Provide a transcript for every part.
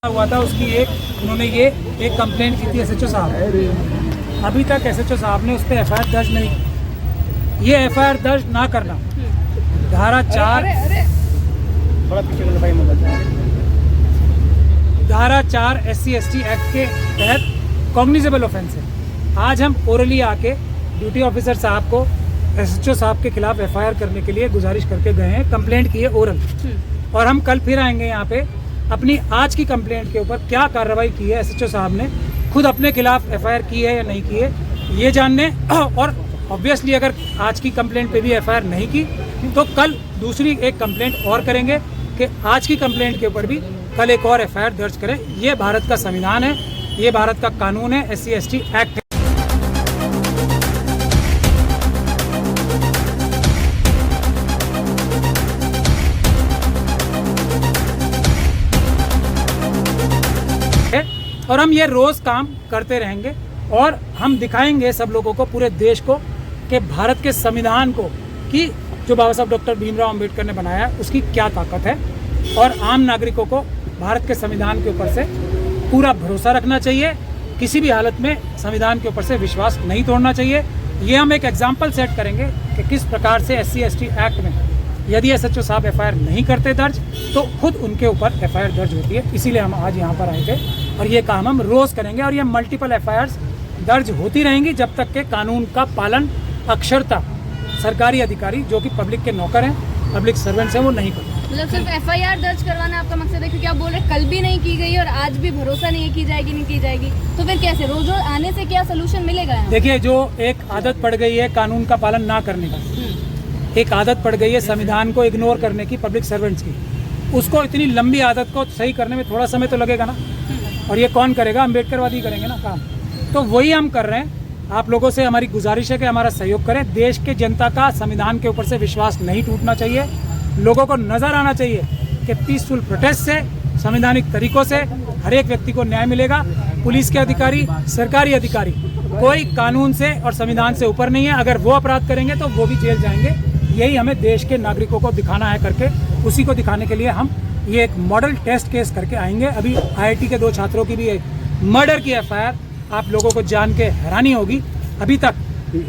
हुआ था उसकी उन्होंने एक कंप्लेंट की थी एसएचओ साहब। अभी तक एसएचओ साहब ने उस पर एफआईआर दर्ज नहीं की। ये एफआईआर दर्ज ना करना धारा 4 SC/ST एक्ट के तहत कॉग्निजेबल ऑफेंस है। आज हम ओरली आके ड्यूटी ऑफिसर साहब को एसएचओ साहब के खिलाफ एफआईआर करने के लिए गुजारिश करके गए हैं, कंप्लेंट की है ओरल। और हम कल फिर आएंगे यहाँ पे अपनी आज की कंप्लेंट के ऊपर क्या कार्रवाई की है एसएचओ साहब ने, खुद अपने खिलाफ एफआईआर की है या नहीं की है ये जानने। और ऑब्वियसली अगर आज की कंप्लेंट पे भी एफआईआर नहीं की तो कल दूसरी एक कंप्लेंट और करेंगे कि आज की कंप्लेंट के ऊपर भी कल एक और एफआईआर दर्ज करें। ये भारत का संविधान है, ये भारत का कानून है, SC/ST एक्ट है। और हम ये रोज काम करते रहेंगे और हम दिखाएंगे सब लोगों को, पूरे देश को, कि भारत के संविधान को कि जो बाबा साहब डॉक्टर भीमराव अंबेडकर ने बनाया है उसकी क्या ताकत है। और आम नागरिकों को भारत के संविधान के ऊपर से पूरा भरोसा रखना चाहिए, किसी भी हालत में संविधान के ऊपर से विश्वास नहीं तोड़ना चाहिए। ये हम एक एग्जाम्पल सेट करेंगे कि किस प्रकार से SC/ST एक्ट में यदि एसएचओ साहब एफआईआर नहीं करते दर्ज तो खुद उनके ऊपर एफआईआर दर्ज होती है। इसीलिए हम आज यहाँ पर आए थे और ये काम हम रोज़ करेंगे और ये मल्टीपल एफआईआर्स दर्ज होती रहेंगी जब तक के कानून का पालन अक्षरता सरकारी अधिकारी जो कि पब्लिक के नौकर हैं, पब्लिक सर्वेंट्स हैं, वो नहीं करते। मतलब सिर्फ एफआईआर दर्ज करवाना आपका मकसद है? क्योंकि आप बोल रहे कल भी नहीं की गई और आज भी भरोसा नहीं है की जाएगी नहीं की जाएगी, तो फिर कैसे रोज रोज आने से क्या सोल्यूशन मिलेगा? देखिए, जो एक आदत पड़ गई है कानून का पालन ना करने का, एक आदत पड़ गई है संविधान को इग्नोर करने की पब्लिक सर्वेंट्स की, उसको इतनी लंबी आदत को सही करने में थोड़ा समय तो लगेगा ना। और ये कौन करेगा? अम्बेडकरवादी करेंगे ना काम। तो वही हम कर रहे हैं। आप लोगों से हमारी गुजारिश है कि हमारा सहयोग करें। देश के जनता का संविधान के ऊपर से विश्वास नहीं टूटना चाहिए। लोगों को नजर आना चाहिए कि पीसफुल प्रोटेस्ट से, संवैधानिक तरीकों से हर एक व्यक्ति को न्याय मिलेगा। पुलिस के अधिकारी, सरकारी अधिकारी कोई कानून से और संविधान से ऊपर नहीं है। अगर वो अपराध करेंगे तो वो भी जेल जाएंगे। यही हमें देश के नागरिकों को दिखाना है करके, उसी को दिखाने के लिए हम ये एक मॉडल टेस्ट केस करके आएंगे। अभी IIT के 2 छात्रों की भी एक मर्डर की एफआईआर आप लोगों को जान के हैरानी होगी। अभी तक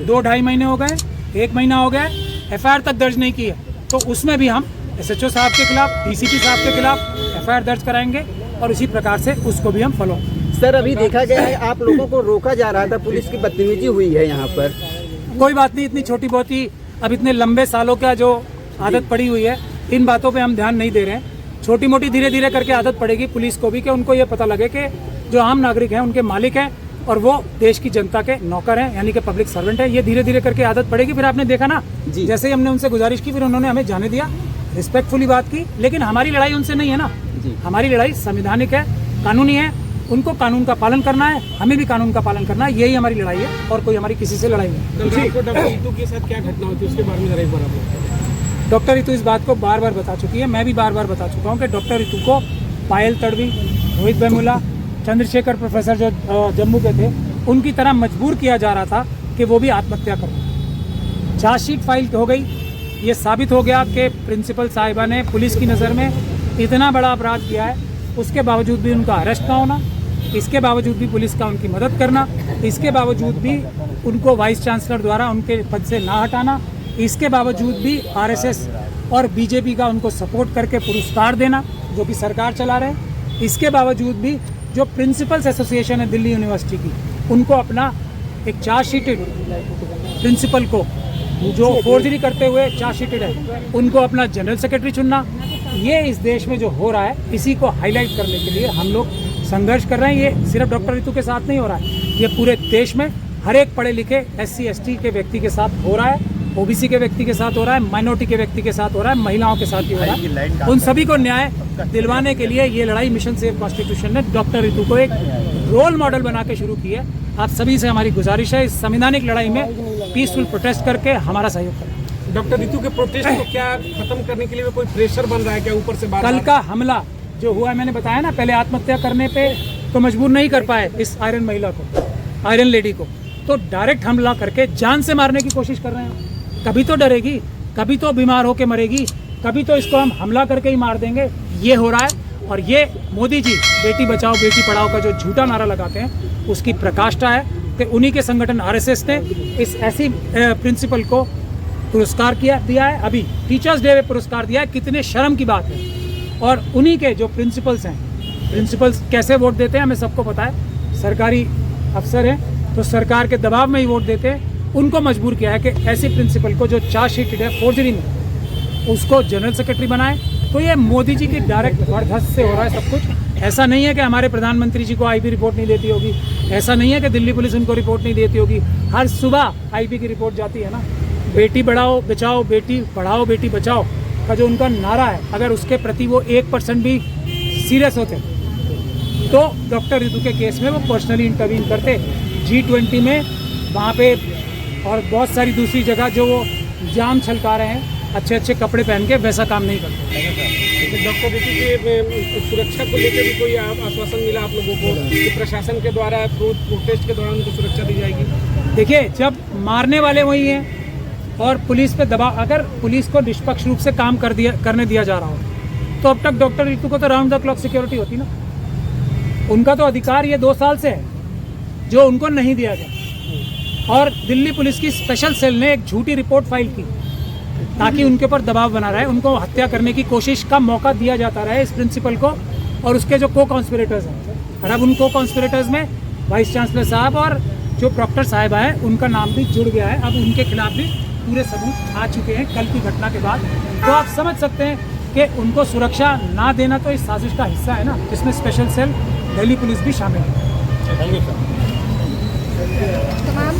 2-2.5 महीने हो गए, 1 महीना हो गया, एफआईआर तक दर्ज नहीं की है। तो उसमें भी हम SHO साहब के खिलाफ, DCP साहब के खिलाफ एफआईआर दर्ज कराएंगे और इसी प्रकार से उसको भी हम फॉलो। सर, अभी देखा गया है आप लोगों को रोका जा रहा था, पुलिस की बदतमीजी हुई है यहाँ पर। कोई बात नहीं, इतनी छोटी बहुत ही, अब इतने लंबे सालों का जो आदत पड़ी हुई है, इन बातों पे हम ध्यान नहीं दे रहे हैं। छोटी मोटी धीरे धीरे करके आदत पड़ेगी पुलिस को भी कि उनको ये पता लगे कि जो आम नागरिक हैं उनके मालिक हैं और वो देश की जनता के नौकर हैं, यानी कि पब्लिक सर्वेंट है। ये धीरे धीरे करके आदत पड़ेगी। फिर आपने देखा ना, जैसे ही हमने उनसे गुजारिश की फिर उन्होंने हमें जाने दिया, रिस्पेक्टफुली बात की। लेकिन हमारी लड़ाई उनसे नहीं है ना, हमारी लड़ाई संवैधानिक है, कानूनी है। उनको कानून का पालन करना है, हमें भी कानून का पालन करना है। यही हमारी लड़ाई है और कोई हमारी किसी से लड़ाई नहीं। डॉक्टर रितु के साथ क्या घटना होती है उसके बारे में जरा एक बार आप। डॉक्टर रितु इस बात को बार बार बता चुकी है, मैं भी बार बार बता चुका हूँ कि डॉक्टर रितु को पायल तड़वी, रोहित वेमुला, चंद्रशेखर प्रोफेसर जो जम्मू के थे, उनकी तरह मजबूर किया जा रहा था कि वो भी आत्महत्या करें। चार्जशीट फाइल हो गई, ये साबित हो गया कि प्रिंसिपल साहिबा ने पुलिस की नज़र में इतना बड़ा अपराध किया है, उसके बावजूद भी उनका अरेस्ट ना होना, इसके बावजूद भी पुलिस का उनकी मदद करना, इसके बावजूद भी उनको वाइस चांसलर द्वारा उनके पद से ना हटाना, इसके बावजूद भी RSS और BJP का उनको सपोर्ट करके पुरस्कार देना जो कि सरकार चला रहे हैं, इसके बावजूद भी जो प्रिंसिपल्स एसोसिएशन है दिल्ली यूनिवर्सिटी की, उनको अपना एक चार्जशीटेड प्रिंसिपल को जो फोर्जरी करते हुए चार्जशीटेड है उनको अपना जनरल सेक्रेटरी चुनना, ये इस देश में जो हो रहा है इसी को हाईलाइट करने के लिए हम लोग संघर्ष कर रहे हैं। ये सिर्फ डॉक्टर रितु के साथ नहीं हो रहा है, ये पूरे देश में हर एक पढ़े लिखे SC/ST के व्यक्ति के साथ हो रहा है, OBC के व्यक्ति के साथ हो रहा है, माइनॉरिटी के व्यक्ति के साथ हो रहा है, महिलाओं के साथ भी हो रहा है। उन सभी को न्याय दिलवाने के लिए ये लड़ाई मिशन सेव कॉन्स्टिट्यूशन ने डॉक्टर रितु को एक रोल मॉडल बना के शुरू की है। आप सभी से हमारी गुजारिश है, इस संवैधानिक लड़ाई में पीसफुल प्रोटेस्ट करके हमारा सहयोग करें। डॉक्टर रितु के प्रोटेस्ट को क्या खत्म करने के लिए कोई प्रेशर बन रहा है क्या ऊपर से? कल का हमला जो हुआ है, मैंने बताया ना, पहले आत्महत्या करने पे तो मजबूर नहीं कर पाए इस आयरन महिला को, आयरन लेडी को, तो डायरेक्ट हमला करके जान से मारने की कोशिश कर रहे हैं। कभी तो डरेगी, कभी तो बीमार होके मरेगी, कभी तो इसको हम हमला करके ही मार देंगे। ये हो रहा है और ये मोदी जी बेटी बचाओ बेटी पढ़ाओ का जो झूठा नारा लगाते हैं उसकी प्रकाष्ठा है कि उन्हीं के संगठन आरएसएस ने इस ऐसी प्रिंसिपल को पुरस्कार दिया है। अभी टीचर्स डे में पुरस्कार दिया है, कितने शर्म की बात है। और उन्हीं के जो प्रिंसिपल्स हैं, प्रिंसिपल्स कैसे वोट देते हैं हमें सबको पता है, सरकारी अफसर हैं तो सरकार के दबाव में ही वोट देते हैं। उनको मजबूर किया है कि ऐसी प्रिंसिपल को जो चार्जशीट है फोर्जरी में उसको जनरल सेक्रेटरी बनाए। तो ये मोदी जी की डायरेक्ट बर्धस्त से हो रहा है सब कुछ। ऐसा नहीं है कि हमारे प्रधानमंत्री जी को आईबी रिपोर्ट नहीं देती होगी, ऐसा नहीं है कि दिल्ली पुलिस उनको रिपोर्ट नहीं देती होगी। हर सुबह आईबी की रिपोर्ट जाती है ना। बेटी बढ़ाओ बचाओ बेटी पढ़ाओ बेटी बचाओ का जो उनका नारा है, अगर उसके प्रति वो 1% भी सीरियस होते तो डॉक्टर रितु के केस में वो पर्सनली इंटरवीन करते। G20 में वहाँ पे और बहुत सारी दूसरी जगह जो वो जाम छलका रहे हैं अच्छे अच्छे कपड़े पहन के, वैसा काम नहीं करते। डॉक्टर रितु के सुरक्षा को लेकर भी कोई आश्वासन मिला आप लोगों को कि प्रशासन के द्वारा प्रोटेस्ट के दौरान उनको सुरक्षा दी जाएगी? देखिए, जब मारने वाले वही हैं और पुलिस पे दबाव, अगर पुलिस को निष्पक्ष रूप से काम करने दिया जा रहा हो तो अब तक डॉक्टर रितु को तो राउंड द क्लॉक सिक्योरिटी होती ना। उनका तो अधिकार ये 2 साल से है जो उनको नहीं दिया गया। और दिल्ली पुलिस की स्पेशल सेल ने एक झूठी रिपोर्ट फाइल की ताकि उनके ऊपर दबाव बना रहे, उनको हत्या करने की कोशिश का मौका दिया जाता रहे इस प्रिंसिपल को और उसके जो को कॉन्स्पिरेटर्स हैं। और अब उन को कॉन्स्पिरेटर्स में वाइस चांसलर साहब और जो प्रॉक्टर साहिबा हैं उनका नाम भी जुड़ गया है। अब उनके खिलाफ भी पूरे सबूत आ चुके हैं कल की घटना के बाद। तो आप समझ सकते हैं कि उनको सुरक्षा ना देना तो इस साजिश का हिस्सा है ना, जिसमें स्पेशल सेल दिल्ली पुलिस भी शामिल है। तमाम